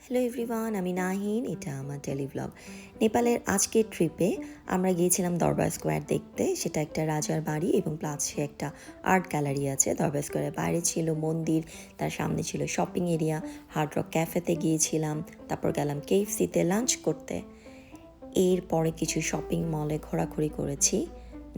Hello everyone, আমি নাহিন। এটা আমার ডেলি ব্লগ। নেপালের আজকের ট্রিপে আমরা গিয়েছিলাম দরবার স্কোয়ার দেখতে। সেটা একটা রাজার বাড়ি এবং প্লাসে একটা আর্ট গ্যালারি আছে। দরবার স্কোয়ারের বাইরে ছিল মন্দির, তার সামনে ছিল শপিং এরিয়া। হার্ড রক ক্যাফেতে গিয়েছিলাম, তারপর গেলাম কেএফসিতে লাঞ্চ করতে। এরপরে কিছু শপিং মলে ঘোরাঘুরি করেছি,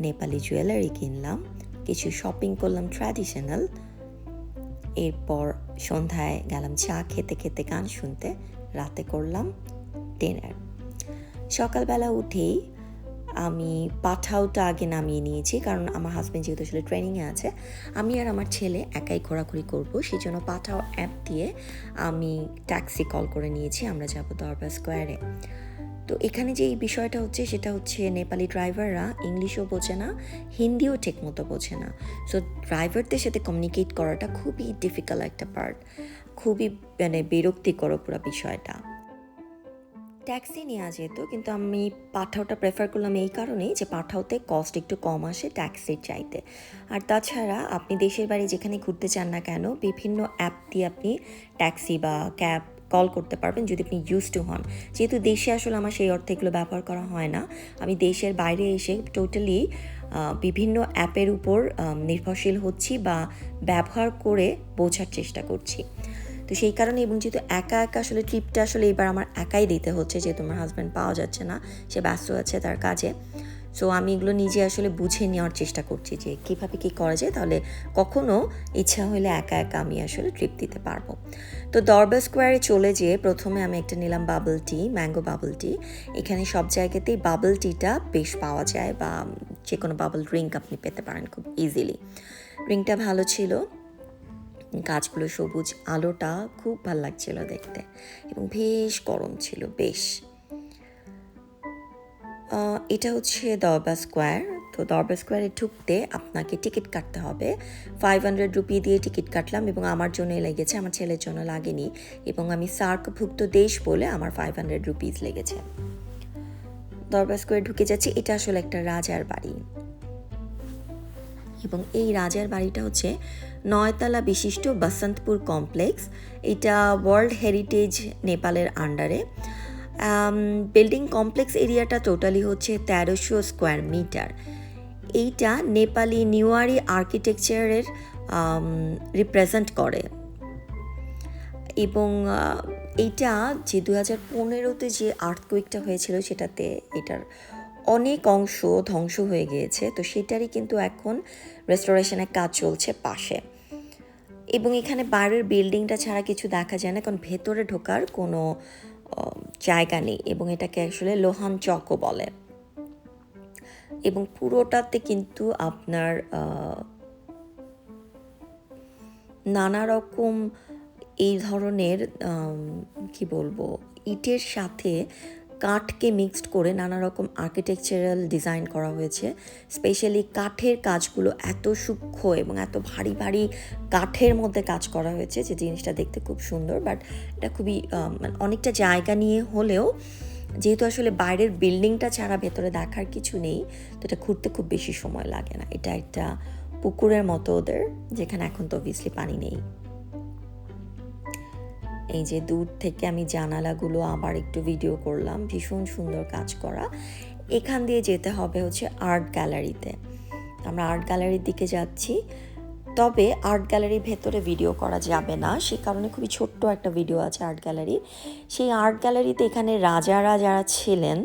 নেপালি জুয়েলারি কিনলাম, কিছু শপিং করলাম ট্র্যাডিশনাল। এরপর সন্ধ্যায় গেলাম চা খেতে খেতে গান শুনতে। রাতে করলাম ডিনার। সকালবেলা উঠেই আমি পাঠাওটা আগে নামিয়ে নিয়েছি, কারণ আমার হাজব্যান্ড যেহেতু আসলে ট্রেনিংয়ে আছে, আমি আর আমার ছেলে একাই ঘোরাঘুরি করব, সেই জন্য পাঠাও অ্যাপ দিয়ে আমি ট্যাক্সি কল করে নিয়েছি। আমরা যাব দরবার স্কোয়ারে। তো এখানে যে এই বিষয়টা হচ্ছে সেটা হচ্ছে নেপালি ড্রাইভাররা ইংলিশও বোঝে না, হিন্দিও ঠিক মতো বোঝে না। সো ড্রাইভারদের সাথে কমিউনিকেট করাটা খুবই ডিফিকাল্ট একটা পার্ট, খুবই বিরক্তিকর পুরো বিষয়টা। ট্যাক্সি নেওয়া যেত, কিন্তু আমি পাঠাওটা প্রেফার করলাম এই কারণেই যে পাঠাওতে কস্ট একটু কম আসে ট্যাক্সির চাইতে। আর তাছাড়া আপনি দেশের বাড়ি যেখানে ঘুরতে চান না কেন, বিভিন্ন অ্যাপ দিয়ে আপনি ট্যাক্সি বা ক্যাব কল করতে পারবেন যদি আপনি ইউজ টু হন। যেহেতু দেশে আসলে আমার সেই অর্থে এগুলো ব্যবহার করা হয় না, আমি দেশের বাইরে এসে টোটালি বিভিন্ন অ্যাপের উপর নির্ভরশীল হচ্ছি বা ব্যবহার করে বোঝার চেষ্টা করছি। তো সেই কারণে, এবং যেহেতু একা একা আসলে ট্রিপটা আসলে এবার আমার একাই দিতে হচ্ছে, যেহেতু আমার হাজব্যান্ড পাওয়া যাচ্ছে না, সে ব্যস্ত আছে তার কাজে। সো আমি এগুলো নিজে আসলে বুঝে নেওয়ার চেষ্টা করছি যে কীভাবে কী করা যায়, তাহলে কখনও ইচ্ছা হলে একা একা আমি আসলে ট্রিপ দিতে পারবো। তো দরবার স্কোয়ারে চলে যেয়ে প্রথমে আমি একটা নিলাম বাবল টি, ম্যাঙ্গো বাবল টি। এখানে সব জায়গাতেই বাবল টিটা বেশ পাওয়া যায়, বা যে কোনো বাবল ড্রিঙ্ক আপনি পেতে পারেন খুব ইজিলি। ড্রিঙ্কটা ভালো ছিল, গাছগুলো সবুজ, আলোটা খুব ভালো লাগছিল দেখতে, এবং বেশ গরম ছিল বেশ। এটা হচ্ছে দরবার স্কোয়ার। তো দরবার স্কোয়ারে ঢুকতে আপনাকে টিকিট কাটতে হবে। 500 রুপি দিয়ে টিকিট কাটলাম, এবং আমার জন্য লেগেছে, আমার ছেলের জন্য লাগেনি, এবং আমি সার্কভুক্ত দেশ বলে আমার 500 রুপিস লেগেছে। দরবার স্কোয়ারে ঢুকে যাচ্ছি। এটা আসলে একটা রাজার বাড়ি, এবং এই রাজার বাড়িটা হচ্ছে 9 তলা বিশিষ্ট বসন্তপুর কমপ্লেক্স। এটা ওয়ার্ল্ড হেরিটেজ নেপালের আন্ডারে। বিল্ডিং কমপ্লেক্স এরিয়াটা টোটালি হচ্ছে 1300 স্কোয়ার মিটার। এইটা নেপালি নিউয়ারি আর্কিটেকচারের রিপ্রেজেন্ট করে, এবং এইটা যে 2015-তে যে আর্থকুইকটা হয়েছিল সেটাতে এটার অনেক অংশ ধ্বংস হয়ে গিয়েছে। তো সেটারই কিন্তু এখন রেস্টোরেশনের কাজ চলছে পাশে, এবং এখানে বাইরের বিল্ডিংটা ছাড়া কিছু দেখা যায় না, কারণ ভেতরে ঢোকার কোনো জায়গা নেই, এবং এটাকে আসলে লোহান চকও বলে। এবং পুরোটাতে কিন্তু আপনার নানা রকম এই ধরনের কি বলবো, ইটের সাথে কাঠকে মিক্সড করে নানা রকম আর্কিটেকচারাল ডিজাইন করা হয়েছে। স্পেশালি কাঠের কাজগুলো এত সূক্ষ্ম এবং এত ভারী ভারী কাঠের মধ্যে কাজ করা হয়েছে যে জিনিসটা দেখতে খুব সুন্দর। বাট এটা খুবই অনেকটা জায়গা নিয়ে হলেও, যেহেতু আসলে বাইরের বিল্ডিংটা ছাড়া ভেতরে দেখার কিছু নেই, তো এটা ঘুরতে খুব বেশি সময় লাগে না। এটা একটা পুকুরের মতো ওদের, যেখানে এখন তো অবভিয়াসলি পানি নেই। এই যে দূর থেকে আমি জানালাগুলো আবার একটু ভিডিও করলাম, ভীষণ সুন্দর কাজ করা। এখান দিয়ে যেতে হবে হচ্ছে আর্ট গ্যালারিতে। আমরা আর্ট গ্যালারির দিকে যাচ্ছি, তবে আর্ট গ্যালারির ভেতরে ভিডিও করা যাবে না, সে কারণে খুবই ছোট্ট একটা ভিডিও আছে আর্ট গ্যালারির। সেই আর্ট গ্যালারিতে এখানে রাজারা যারা ছিলেন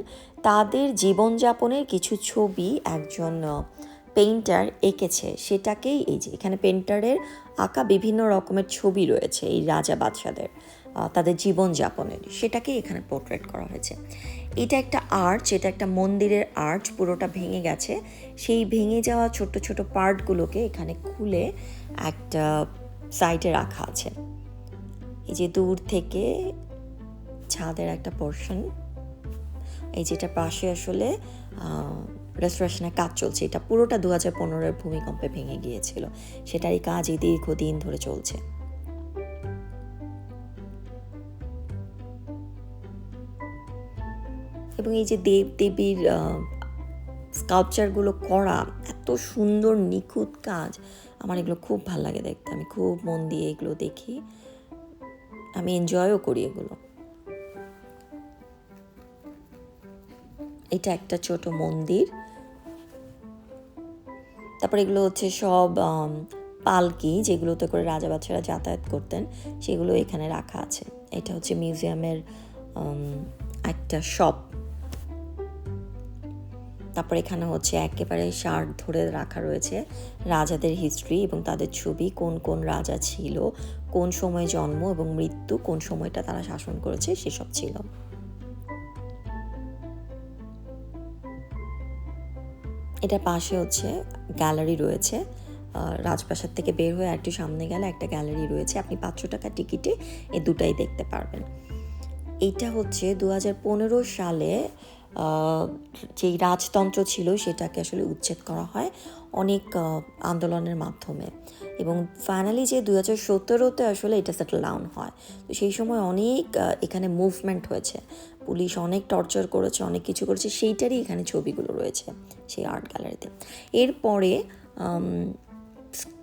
তাদের জীবনযাপনের কিছু ছবি একজন পেইন্টার এঁকেছে, সেটাকেই এই যে এখানে পেইন্টারের আঁকা বিভিন্ন রকমের ছবি রয়েছে এই রাজা বাদশাদের, তাদের জীবনযাপনের, সেটাকেই এখানে পোর্ট্রেট করা হয়েছে। এটা একটা আর্চ, এটা একটা মন্দিরের আর্চ, পুরোটা ভেঙে গেছে। সেই ভেঙে যাওয়া ছোট ছোট পার্টগুলোকে এখানে খুলে একটা সাইডে রাখা আছে। এই যে দূর থেকে ছাদের একটা পোর্শন, এই যেটা পাশে আসলে রেস্টোরেশনের কাজ চলছে, এটা পুরোটা 2015-এর ভূমিকম্পে ভেঙে গিয়েছিল, সেটারই কাজ এই দীর্ঘদিন ধরে চলছে। এবং এই যে দেব দেবীর স্কাল্পচারগুলো করা, এত সুন্দর নিখুঁত কাজ, আমার এগুলো খুব ভালো লাগে দেখতে, আমি খুব মন দিয়ে এগুলো দেখি, আমি এনজয়ও করি এগুলো। এটা একটা ছোট মন্দির। তারপর এগুলো হচ্ছে সব পালকি, যেগুলোতে করে রাজা বাচ্চারা যাতায়াত করতেন, সেগুলো এখানে রাখা আছে। এটা হচ্ছে মিউজিয়ামের একটা শপ। তারপর এখানে হচ্ছে একেবারে শার্ট ধরে রাখা রয়েছে রাজাদের হিস্ট্রি এবং তাদের ছবি, কোন কোন রাজা ছিল, কোন সময় জন্ম এবং মৃত্যু, কোন সময়টা তারা শাসন করেছে, সেসব ছিল। এটার পাশে হচ্ছে গ্যালারি রয়েছে। রাজপ্রাসাদ থেকে বের হয়ে একটু সামনে গেলে একটা গ্যালারি রয়েছে, আপনি 500 টাকা টিকিটে এই দুটাই দেখতে পারবেন। এইটা হচ্ছে 2015 সালে যেই রাজতন্ত্র ছিল সেটাকে আসলে উচ্ছেদ করা হয় অনেক আন্দোলনের মাধ্যমে, এবং ফাইনালি যে 2017-তে আসলে এটা সেটেল ডাউন হয়। তো সেই সময় অনেক এখানে মুভমেন্ট হয়েছে, পুলিশ অনেক টর্চার করেছে, অনেক কিছু করেছে, সেইটারই এখানে ছবিগুলো রয়েছে সেই আর্ট গ্যালারিতে। এরপরে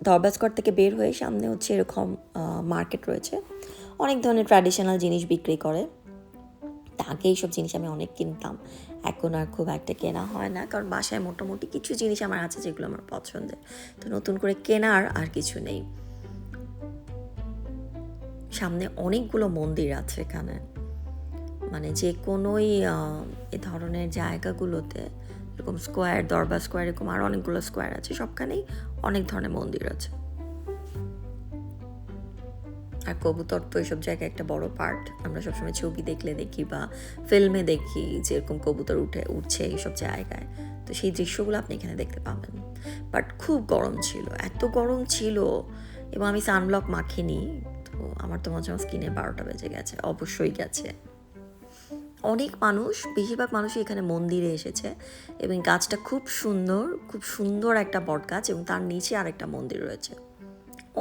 দরবার স্কোয়ার থেকে বের হয়ে সামনে হচ্ছে এরকম মার্কেট রয়েছে, অনেক ধরনের ট্র্যাডিশনাল জিনিস বিক্রি করে। আগে এইসব জিনিস আমি অনেক কিনতাম, এখন আর খুব একটা কেনা হয় না, কারণ বাসায় মোটামুটি কিছু জিনিস আমার আছে যেগুলো আমার পছন্দের, তো নতুন করে কেনার আর কিছু নেই। সামনে অনেকগুলো মন্দির আছে এখানে, মানে যে কোনোই এ ধরনের জায়গাগুলোতে, এরকম স্কোয়ার, দরবার স্কোয়ার, এরকম আর অনেকগুলো স্কোয়ার আছে, সবখানেই অনেক ধরনের মন্দির আছে। আর কবুতর তো এসব জায়গায় একটা বড় পার্ট, আমরা সবসময় ছবি দেখলে দেখি বা ফিল্মে দেখি যেরকম কবুতর উঠছে এইসব জায়গায়, তো সেই দৃশ্যগুলো আপনি এখানে দেখতে পাবেন। বাট খুব গরম ছিল, এত গরম ছিল, এবং আমি সানব্লক মাখিনি, তো আমার তো মনে হয় স্কিনে 12টা বেজে গেছে, অবশ্যই গেছে। অনেক মানুষ, বেশিরভাগ মানুষই এখানে মন্দিরে এসেছে, এবং গাছটা খুব সুন্দর, খুব সুন্দর একটা বট গাছ, এবং তার নিচে আরেকটা মন্দির রয়েছে।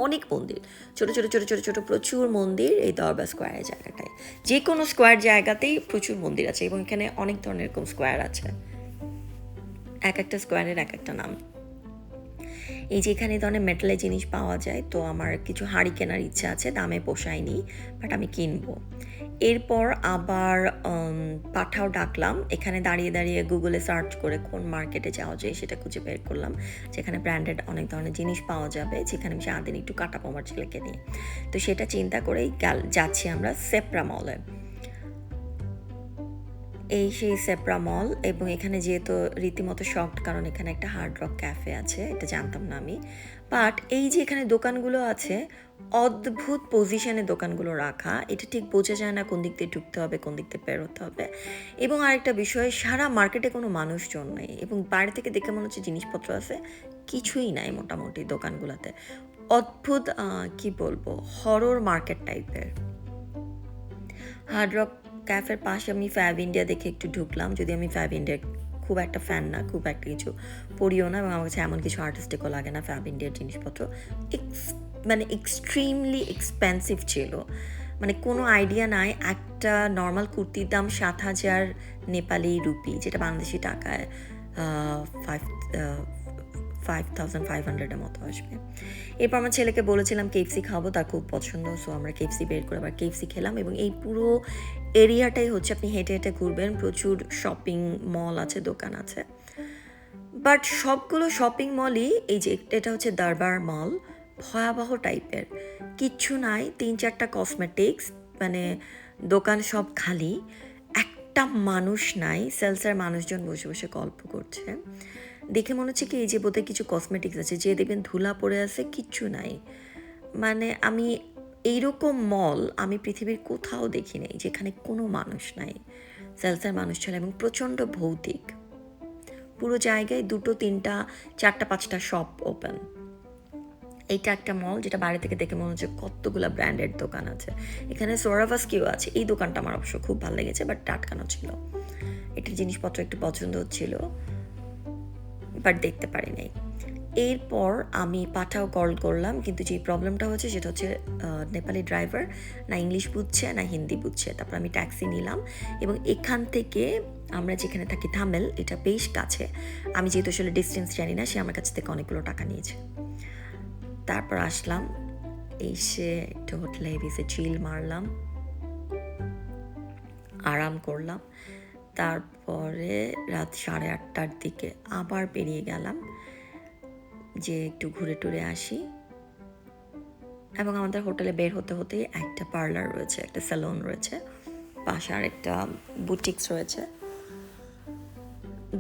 অনেক মন্দির, ছোট ছোট ছোট ছোট ছোট প্রচুর মন্দির এই দরবার স্কোয়ারের জায়গাটায়। যে কোনো স্কোয়ার জায়গাতেই প্রচুর মন্দির আছে, এবং এখানে অনেক ধরনের এরকম স্কোয়ার আছে, এক একটা স্কোয়ারের এক একটা নাম। এই যে এখানে ধরনের মেটালের জিনিস পাওয়া যায়, তো আমার কিছু হাঁড়ি কেনার ইচ্ছা আছে, দামে পোষায়নি, বাট আমি কিনবো। এরপর আবার পাঠাও ডাকলাম, এখানে দাঁড়িয়ে দাঁড়িয়ে গুগলে সার্চ করে কোন মার্কেটে যাওয়া যায় সেটা খুঁজে বের করলাম, যেখানে ব্র্যান্ডেড অনেক ধরনের জিনিস পাওয়া যাবে, যেখানে আমি সারাদিন একটু কাটাবো আমার ছেলেকে নিয়ে। তো সেটা চিন্তা করেই যাচ্ছি আমরা সেপ্রা মলে। এই সেই সেপ্রা মল, এবং এখানে যেহেতু রীতিমতো শকড, কারণ এখানে একটা হার্ড রক ক্যাফে আছে, এটা জানতাম না আমি। বাট এই যে এখানে দোকানগুলো আছে, অদ্ভুত পজিশনে দোকানগুলো রাখা, এটা ঠিক বোঝা যায় না কোন দিক দিয়ে ঢুকতে হবে, কোন দিক দিয়ে বেরোতে হবে। এবং আরেকটা বিষয়, সারা মার্কেটে কোনো মানুষজন নেই, এবং বাইরে থেকে দেখে মনে হচ্ছে জিনিসপত্র আছে, কিছুই নাই মোটামুটি দোকানগুলোতে। অদ্ভুত, কি বলবো, হরর মার্কেট টাইপের। হার্ড রক ক্যাফের পাশে আমি ফ্যাব ইন্ডিয়া দেখে একটু ঢুকলাম, যদি আমি ফ্যাব ইন্ডিয়ার খুব একটা ফ্যান না, খুব একটা কিছু পড়িও না, এবং আমার কাছে এমন কিছু আর্টিস্টিকও লাগে না ফ্যাব ইন্ডিয়ার জিনিসপত্র। মানে এক্সট্রিমলি এক্সপেন্সিভ ছিল, মানে কোনো আইডিয়া নাই। একটা নর্মাল কুর্তির দাম 7,000 নেপালি রুপি, যেটা বাংলাদেশি টাকায় 5,500-এর মতো আসবে। এরপর আমার ছেলেকে বলেছিলাম কেএফসি খাবো, তার খুব পছন্দ, সো আমরা কেএফসি বের করে আবার কেএফসি খেলাম। এবং এই পুরো এরিয়াটাই হচ্ছে আপনি হেঁটে হেঁটে ঘুরবেন, প্রচুর শপিং মল আছে, দোকান আছে, বাট সবগুলো শপিং মলই, এই যে এটা হচ্ছে দরবার মল, ভয়াবহ টাইপের, কিচ্ছু নাই, 3-4টা কসমেটিক্স, মানে দোকান সব খালি, একটা মানুষ নাই, সেলসের মানুষজন বসে বসে গল্প করছে, দেখে মনে হচ্ছে কি এই যে বোধহয় কিছু কসমেটিক্স আছে, যে দেখবেন ধুলা পড়ে আছে, কিচ্ছু নাই। মানে আমি এইরকম মল আমি পৃথিবীর কোথাও দেখি নাই যেখানে কোনো মানুষ নাই, সেলসের মানুষ ছিল, এবং প্রচণ্ড ভৌতিক। পুরো জায়গায় 2, 3, 4, 5টা শপ ওপেন। এইটা একটা মল, যেটা বাইরে থেকে দেখে মনে হচ্ছে কতগুলো ব্র্যান্ডেড দোকান আছে। এখানে সোরাভাস্কিও আছে, এই দোকানটা আমার অবশ্য খুব ভালো লেগেছে, বাট টাটকানো ছিল, এটির জিনিসপত্র একটু পছন্দ হচ্ছিল, বাট দেখতে পারি নাই। এরপর আমি পাঠাও কল করলাম, কিন্তু যে প্রবলেমটা হচ্ছে সেটা হচ্ছে নেপালি ড্রাইভার না ইংলিশ বুঝছে না হিন্দি বুঝছে। তারপর আমি ট্যাক্সি নিলাম, এবং এখান থেকে আমরা যেখানে থাকি থামেল, এটা বেশ কাছে, আমি যেহেতু আসলে ডিস্টেন্স জানি না, সে আমার কাছ থেকে অনেকগুলো টাকা নিয়েছে। তারপর আসলাম, এসে একটু হোটেলে ভিসে চিল মারলাম, আরাম করলাম, তারপরে রাত 8:30টার দিকে আবার বেরিয়ে গেলাম যে একটু ঘুরে টুরে আসি। এবং আমাদের হোটেলে বের হতে হতেই একটা পার্লার রয়েছে, একটা স্যালন রয়েছে, পাশে আর একটা বুটিক্স রয়েছে।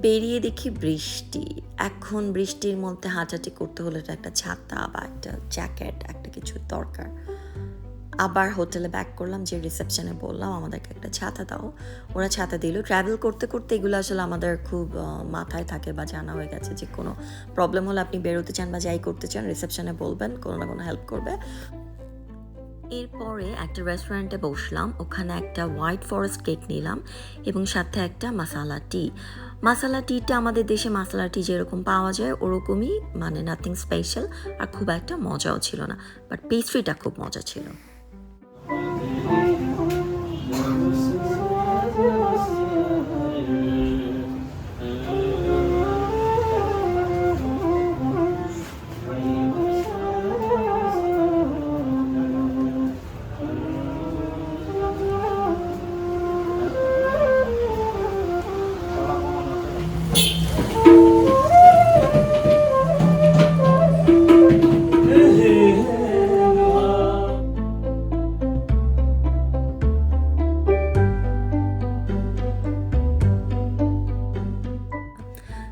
বেরিয়ে দেখি বৃষ্টি। এখন বৃষ্টির মধ্যে হাঁটাহাঁটি করতে হলে তো একটা ছাতা বা একটা জ্যাকেট একটা কিছু দরকার। আবার হোটেলে ব্যাক করলাম, যে রিসেপশনে বললাম আমাদেরকে একটা ছাতা দাও, ওরা ছাতা দিল। ট্রাভেল করতে করতে এগুলো আসলে আমাদের খুব মাথায় থাকে বা জানা হয়ে গেছে যে কোনো প্রবলেম হলে আপনি বেরোতে চান বা যাই করতে চান রিসেপশনে বলবেন, কোনো না কোনো হেল্প করবে। এরপরে একটা রেস্টুরেন্টে বসলাম, ওখানে একটা হোয়াইট ফরেস্ট কেক নিলাম এবং সাথে একটা মাসালা টি। মাসালা টিটা আমাদের দেশে মাসালা টি যেরকম পাওয়া যায় ওরকমই, মানে নাথিং স্পেশাল, আর খুব একটা মজাও ছিল না, বাট পেস্ট্রিটা খুব মজা ছিল।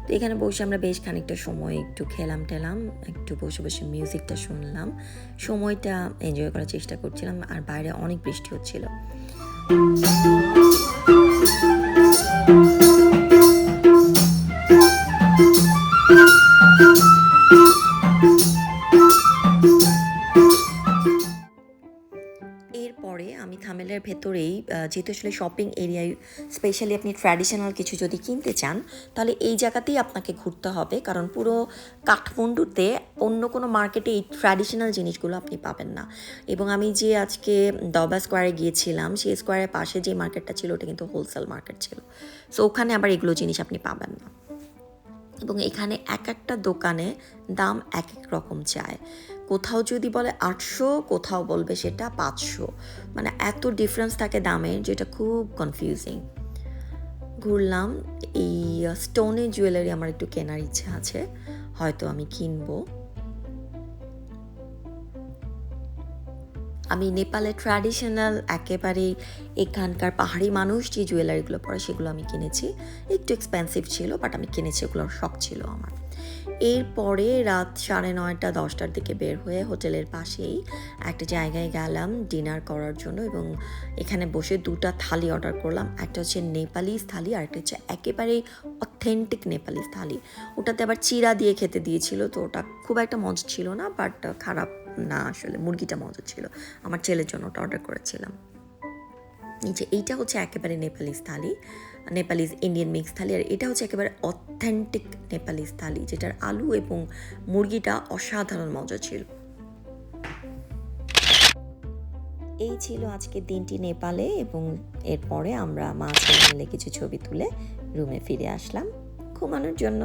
তো এখানে বসে আমরা বেশ খানিকটা সময় একটু খেলাম টেলাম, একটু বসে বসে মিউজিকটা শুনলাম, সময়টা এনজয় করার চেষ্টা করছিলাম। আর বাইরে অনেক বৃষ্টি হচ্ছিল। এরপরে আমি থামেলের ভেতরেই, যেহেতু আসলে শপিং এরিয়ায় স্পেশালি আপনি ট্র্যাডিশনাল কিছু যদি কিনতে চান তাহলে এই জায়গাতেই আপনাকে ঘুরতে হবে, কারণ পুরো কাঠমান্ডুতে অন্য কোনো মার্কেটে এই ট্র্যাডিশনাল জিনিসগুলো আপনি পাবেন না। এবং আমি যে আজকে দরবার স্কোয়ারে গিয়েছিলাম সেই স্কোয়ারের পাশে যে মার্কেটটা ছিল ওটা কিন্তু হোলসেল মার্কেট ছিল, সো ওখানে আবার এগুলো জিনিস আপনি পাবেন না। এবং এখানে এক একটা দোকানে দাম এক এক রকম চায়, কোথাও যদি বলে 800, কোথাও বলবে সেটা 500, মানে এত ডিফারেন্স থাকে দামের যেটা খুব কনফিউজিং। ঘুরলাম, এই স্টোনের জুয়েলারি আমার একটু কেনার ইচ্ছা আছে, হয়তো আমি কিনবো। আমি নেপালের ট্র্যাডিশনাল একেবারেই এখানকার পাহাড়ি মানুষ যে জুয়েলারিগুলো পরে সেগুলো আমি কিনেছি, একটু এক্সপেন্সিভ ছিল বাট আমি কিনেছি, ওগুলোর শখ ছিল আমার। এরপরে রাত 9:30 10টার দিকে বের হয়ে হোটেলের পাশেই একটা জায়গায় গেলাম ডিনার করার জন্য, এবং এখানে বসে দুটা থালি অর্ডার করলাম। একটা হচ্ছে নেপালিজ থালি আর একটা হচ্ছে একেবারেই অথেন্টিক নেপালিজ থালি। ওটাতে আবার চিরা দিয়ে খেতে দিয়েছিল, তো ওটা খুব একটা মজা ছিল না, বাট খারাপ না, আসলে মুরগিটা মজা ছিল। আমার ছেলের জন্য ওটা অর্ডার করেছিলাম। নিচে এইটা হচ্ছে একেবারে নেপালিজ থালি, নেপালিজ ইন্ডিয়ান মিক্স থালি, আর এটা হচ্ছে একেবারে অথেন্টিক নেপালিজ থালি, যেটার আলু এবং মুরগিটা অসাধারণ মজা ছিল। এই ছিল আজকের দিনটি নেপালে, এবং এরপরে আমরা মা ছেলে মিলে কিছু ছবি তুলে রুমে ফিরে আসলাম ঘুমানোর জন্য।